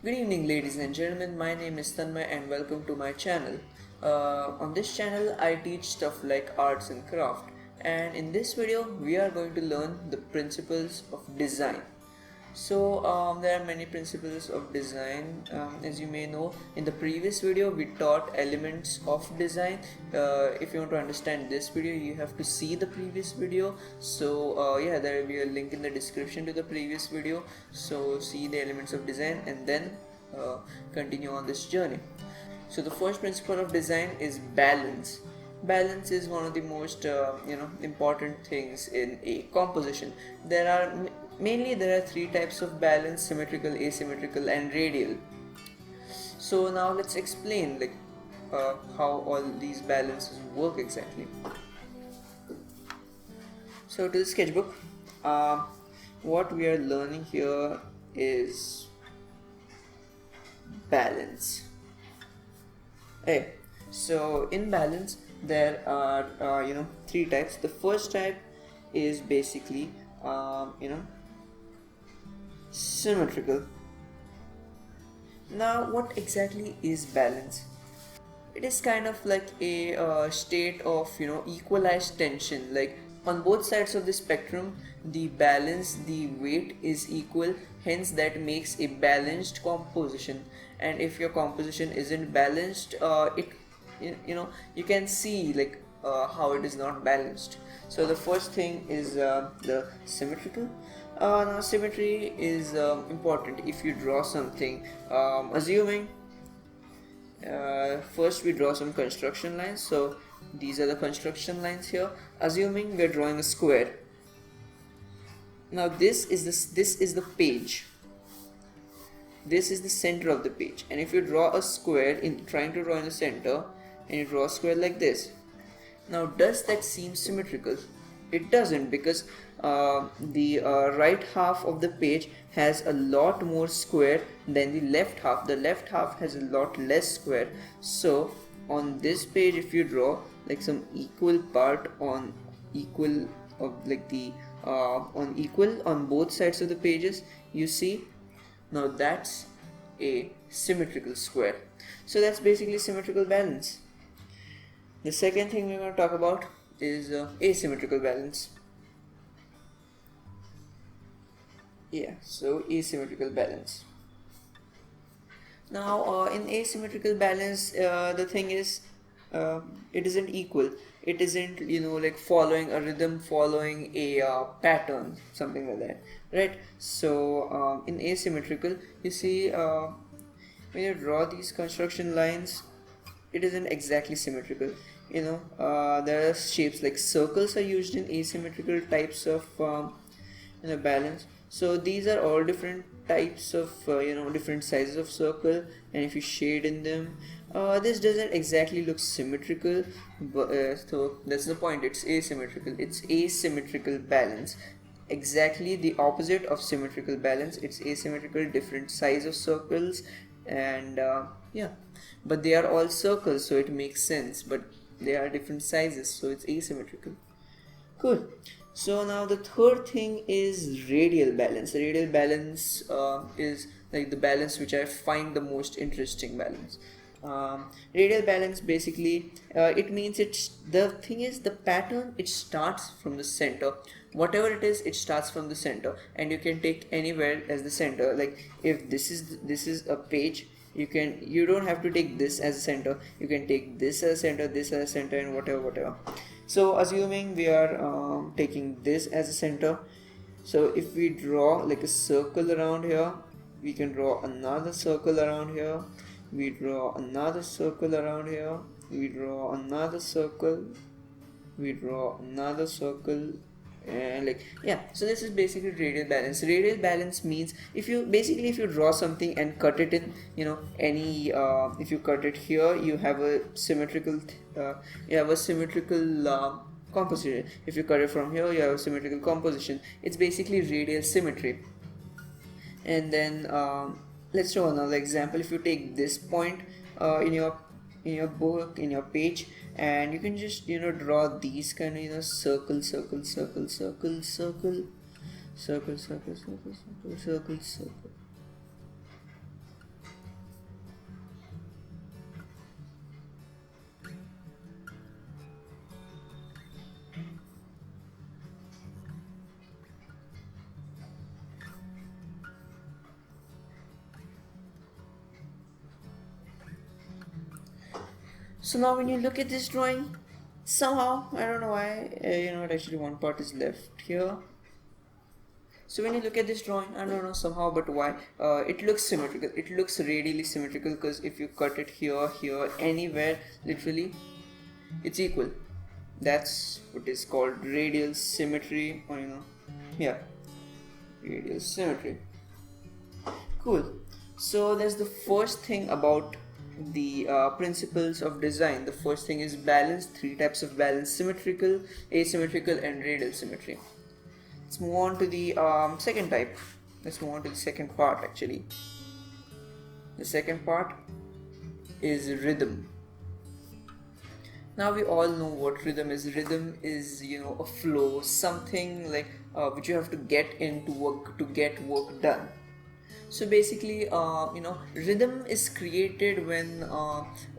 Good evening, ladies and gentlemen. My name is Tanmay, and welcome to my channel. On this channel, I teach stuff like arts and craft. And in this video, we are going to learn the principles of design. There are many principles of design. As you may know, in the previous video we taught elements of design. If you want to understand this video, you have to see the previous video. Yeah, there will be a link in the description to the previous video. So see the elements of design and then continue on this journey. So the first principle of design is balance. Balance is one of the most important things in a composition. There are three types of balance: symmetrical, asymmetrical, and radial. So now let's explain how all these balances work exactly. So to the sketchbook, what we are learning here is balance. Okay, so in balance there are three types. The first type is basically symmetrical. Now what exactly is balance? It is kind of like a state of equalized tension. Like on both sides of the spectrum, the weight is equal, hence that makes a balanced composition. And if your composition isn't balanced, you can see how it is not balanced. So the first thing is the symmetrical. Now symmetry is important. If you draw something, assuming first we draw some construction lines. So these are the construction lines here. Assuming we are drawing a square. Now this is the page. This is the center of the page, and if you draw a square trying to draw in the center, and you draw a square like this, now does that seem symmetrical? It doesn't, because the right half of the page has a lot more square than the left half. The left half has a lot less square. So on this page, if you draw like some equal part on equal of on equal on both sides of the pages, you see, now that's a symmetrical square. So that's basically symmetrical balance. The second thing we're going to talk about is asymmetrical balance. So asymmetrical balance. Now in asymmetrical balance, the thing is it isn't equal. It isn't like following a rhythm, following a pattern, something like that, right? So in asymmetrical, you see, when you draw these construction lines, it isn't exactly symmetrical. There are shapes like circles are used in asymmetrical types of balance. So these are all different types of different sizes of circle, and if you shade in them, this doesn't exactly look symmetrical, but so that's the point. It's asymmetrical. It's asymmetrical balance, exactly the opposite of symmetrical balance. It's asymmetrical, different size of circles, and but they are all circles, so it makes sense, but they are different sizes, so it's asymmetrical. Cool. So now the third thing is radial balance. Radial balance is like the balance which I find the most interesting balance. Radial balance basically, it means the thing is, the pattern, it starts from the center. Whatever it is, it starts from the center, and you can take anywhere as the center. Like if this is a page, you don't have to take this as a center. You can take this as a center, this as a center, and whatever. So assuming we are taking this as a center, so if we draw like a circle around here, we can draw another circle around here, we draw another circle around here, we draw another circle, we draw another circle, and so this is basically radial balance. Radial balance means if you draw something and cut it in any if you cut it here, you have a symmetrical composition. If you cut it from here, you have a symmetrical composition. It's basically radial symmetry. And then let's show another example. If you take this point in your book, in your page, and you can just draw these kind of circle, So now when you look at this drawing, somehow, I don't know why, actually one part is left here. So when you look at this drawing, I don't know somehow, but why, it looks symmetrical. It looks radially symmetrical because if you cut it here, here, anywhere, literally, it's equal. That's what is called radial symmetry, or yeah, radial symmetry. Cool. So that's the first thing about the principles of design. The first thing is balance. Three types of balance: symmetrical, asymmetrical, and radial symmetry. Let's move on to the second type. Let's move on to the second part actually. The second part is rhythm. Now we all know what rhythm is. Rhythm is, a flow, something like which you have to get into work to get work done. So basically, rhythm is created when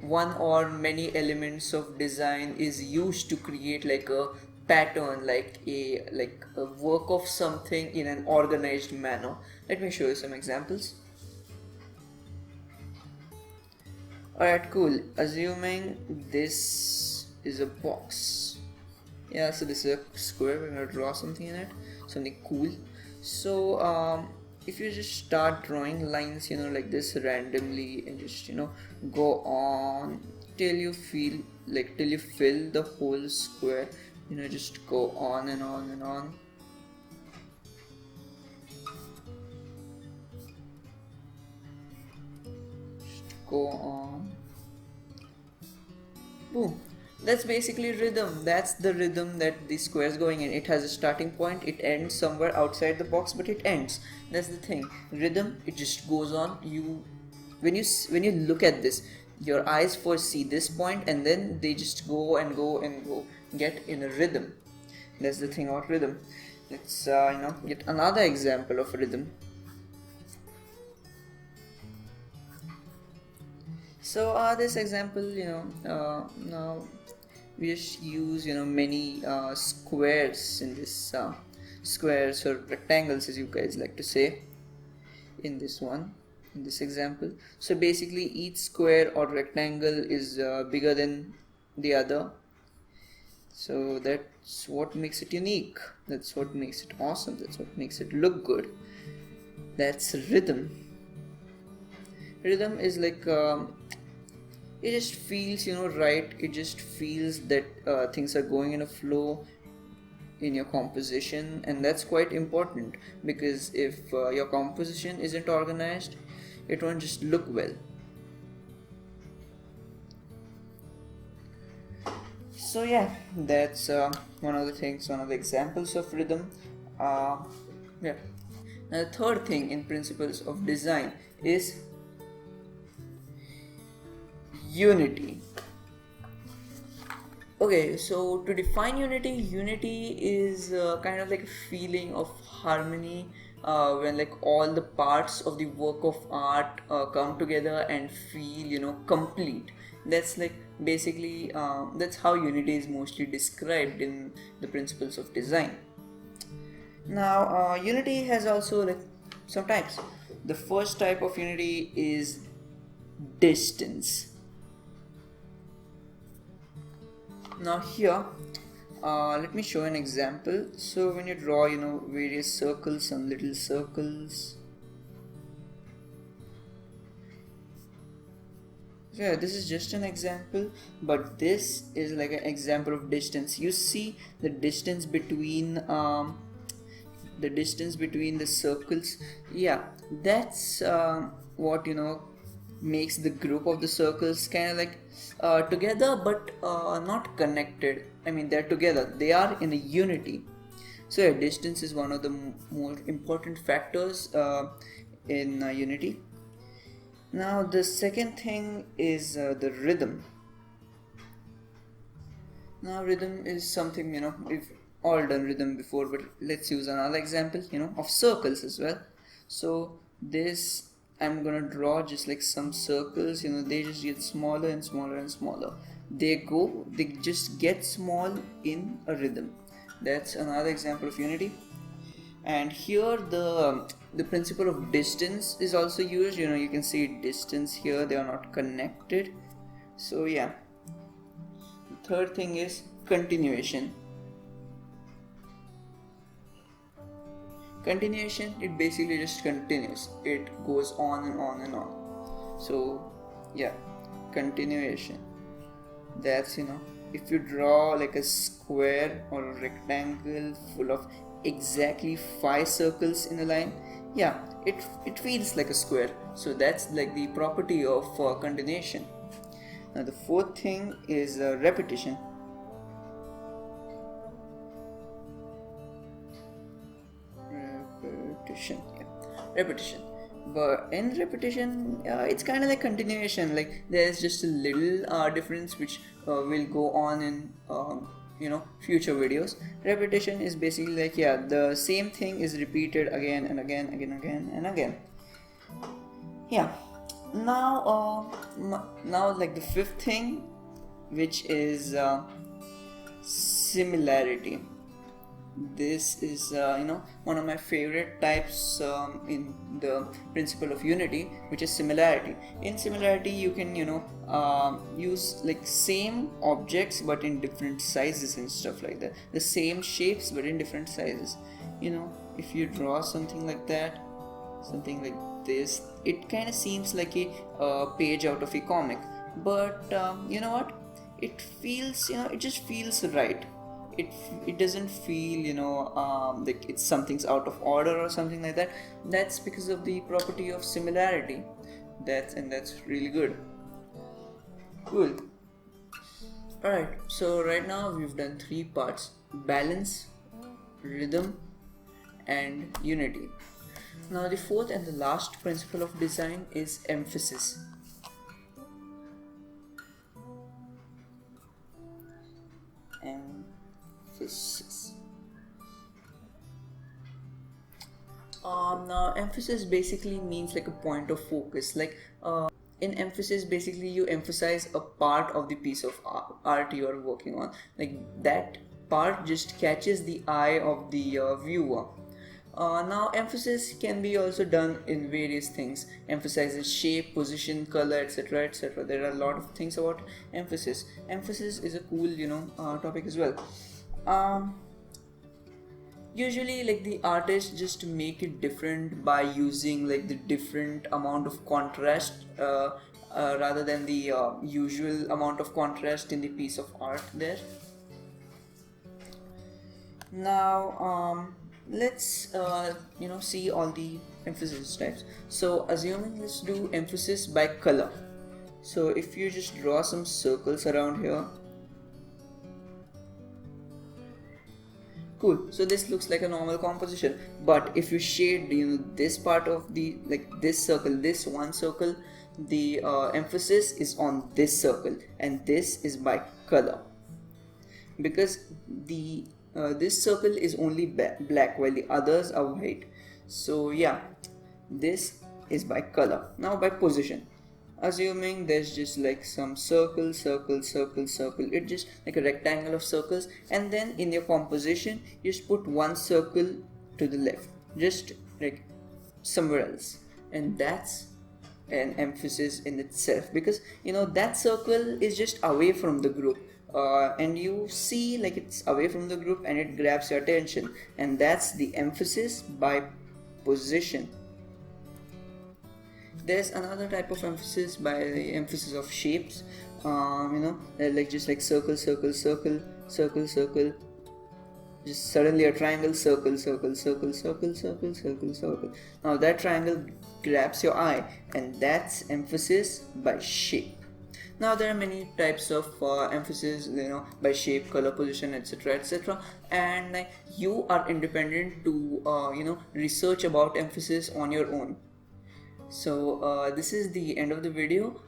one or many elements of design is used to create like a pattern, like a work of something in an organized manner. Let me show you some examples. Alright, cool. Assuming this is a box. Yeah, so this is a square. We're gonna draw something in it, something cool. So if you just start drawing lines, like this randomly, and just go on till you feel like till you fill the whole square, just go on and on and on. Just go on. Boom. That's basically rhythm. That's the rhythm that the square is going in. It has a starting point, it ends somewhere outside the box, but it ends. That's the thing. Rhythm, it just goes on. When you look at this, your eyes first see this point, and then they just go and go and go, get in a rhythm. That's the thing about rhythm. Let's get another example of rhythm. So this example, now we just use many squares in this squares or rectangles, as you guys like to say, in this example. So basically each square or rectangle is bigger than the other, so that's what makes it unique, that's what makes it awesome, that's what makes it look good. That's rhythm. Rhythm is like it just feels right. It just feels that things are going in a flow in your composition, and that's quite important, because if your composition isn't organized, it won't just look well. So yeah, that's one of the examples of rhythm. Yeah. Now the third thing in principles of design is unity. Okay, so to define unity is kind of like a feeling of harmony when like all the parts of the work of art come together and feel complete. That's like basically that's how unity is mostly described in the principles of design. Now unity has also like some types. The first type of unity is distance. Now here let me show an example. So when you draw various circles, some little circles, yeah, this is just an example, but this is like an example of distance. You see the distance between the circles. Yeah, that's what makes the group of the circles kind of like together, but not connected. I mean, they're together, they are in a unity. So yeah, distance is one of the more important factors in unity. Now the second thing is the rhythm. Now rhythm is something we've all done rhythm before, but let's use another example of circles as well. So this, I'm gonna draw just like some circles, they just get smaller and smaller and smaller. They just get small in a rhythm. That's another example of unity. And here the principle of distance is also used. You can see distance here, they are not connected. So yeah, third thing is continuation. Continuation, it basically just continues. It goes on and on and on. So yeah, continuation. That's, if you draw like a square or a rectangle full of exactly 5 circles in a line, yeah, it feels like a square. So that's like the property of continuation. Now the fourth thing is repetition. Repetition. But in repetition, it's kind of like continuation. Like there's just a little difference which will go on in future videos. Repetition is basically like, the same thing is repeated again and again, and again. Yeah. Now like the fifth thing, which is similarity. This is one of my favorite types in the principle of unity, which is similarity. In similarity, you can use like same objects but in different sizes and stuff like that, the same shapes but in different sizes. If you draw something like that, something like this, it kind of seems like a page out of a comic, but you know what, it feels, it just feels right. It doesn't feel like it's something's out of order or something like that. That's because of the property of similarity. That's really good. Cool. Alright, so right now we've done 3 parts: balance, rhythm, and unity. Now the fourth and the last principle of design is emphasis. Now emphasis basically means like a point of focus. Like in emphasis, basically you emphasize a part of the piece of art you are working on. Like that part just catches the eye of the viewer. Now emphasis can be also done in various things. Emphasizes shape, position, color, etc, etc. There are a lot of things about emphasis. Emphasis is a cool topic as well. Usually like the artists just make it different by using like the different amount of contrast rather than the usual amount of contrast in the piece of art there. Now let's see all the emphasis types. So assuming, let's do emphasis by color. So if you just draw some circles around here. Cool. So this looks like a normal composition, but if you shade this part of the, like this circle, this one circle, the emphasis is on this circle, and this is by color, because the this circle is only black while the others are white. So yeah, this is by color. Now by position, assuming there's just like some circle, it's just like a rectangle of circles, and then in your composition you just put one circle to the left, just like somewhere else, and that's an emphasis in itself, because that circle is just away from the group, and you see like it's away from the group and it grabs your attention, and that's the emphasis by position. There's another type of emphasis by the emphasis of shapes. Like just like circle, just suddenly a triangle, circle. Now that triangle grabs your eye, and that's emphasis by shape. Now there are many types of emphasis, by shape, color, position, etc, and you are independent to research about emphasis on your own. So this is the end of the video.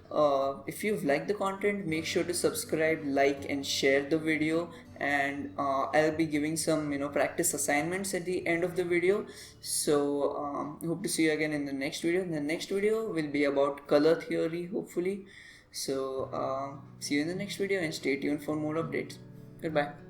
If you've liked the content, make sure to subscribe, like, and share the video, and I'll be giving some practice assignments at the end of the video. So hope to see you again in the next video. The next video will be about color theory, hopefully. So see you in the next video, and stay tuned for more updates. Goodbye.